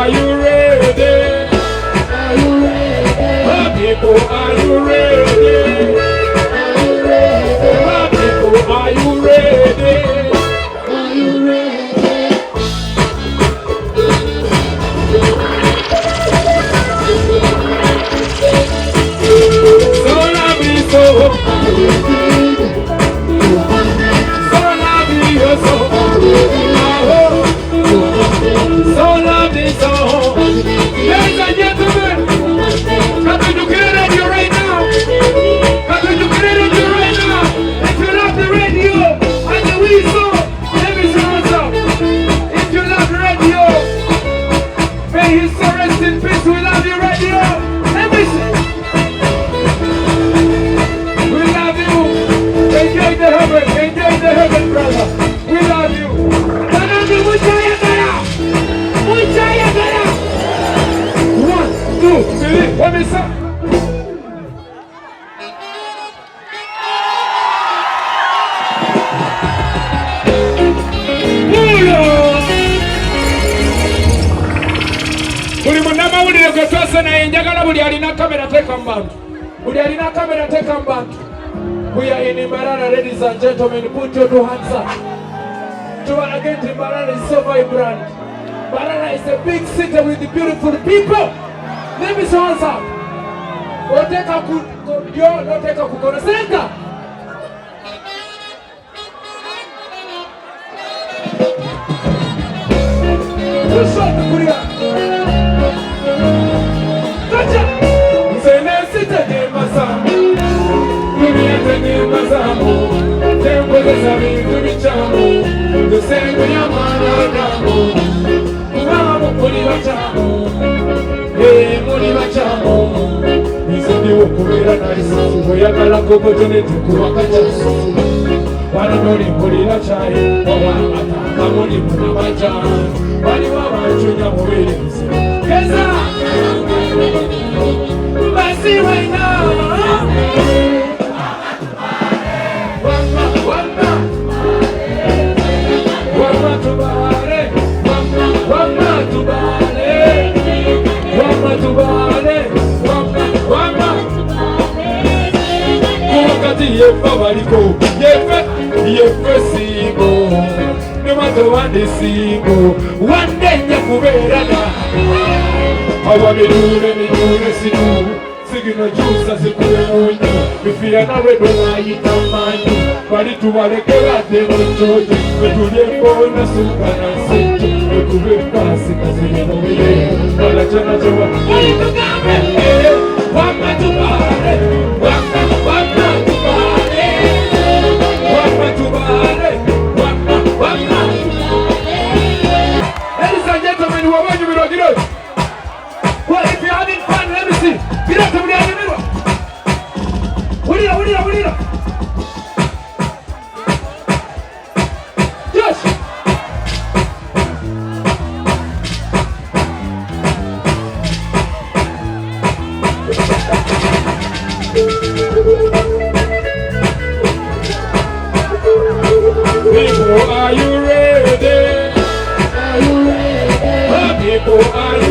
are you ready? Are you ready? My people, are you ready? Are you ready? My people, are you ready? Are you ready? So love me so. So love me so. So love me so. Ladies and gentlemen, can you get radio right now? Can you get radio right now? If you love the radio and the whistle, let me see what's up. If you love the radio, may his soul rest in peace. We love you, radio. Let me see. We love you. Enjoy the heaven, brother. We love you. One, two, three. Let me see. Buli munnamawulire gwe twase naye njagala buli alina kamera teeka mu bantu. Buli alina kamera teeka mu bantu. We are in Imbarara, ladies and gentlemen. Put your two hands up. To again, Imbarara is so vibrant. Imbarara is a big city with the beautiful people. Let me see hands up. Oteka kudio, oteka kukona center. Two shot kuria. Gotcha. Zene sita ne masamu. Dunia ne masamu. Tembo de sami tumichamu. Dusengo ya manadamu. Mama muli bachamu. Muli bachamu. Nizidi okubera naisi. Oyagala kokotonete kuwakachasu. Wano noli mpulira chai. Wawamatanga muli munabachani. Wali wabanchunya mubiri mzima. Keza! Basi waina! Wama tubale! Kuwakati yefe waliko, yefe singo. No matter what they single, one day you kuberana. Awabirure siku, sigino juice zikulemonyo. Mifia wedo na itamani, bali tuwalekela temo choji. Metulie mbona suka na seto, metube pasi kazini mwile. Wala chana chewa, wali tukame, wama tubale, wama tubale, wama tubale. Ladies and gentlemen, who are watching me, get up. Well, if you're having fun, let me see. Get up to me, get up. What is it? Yes. People, are you ready? Are you ready? People, are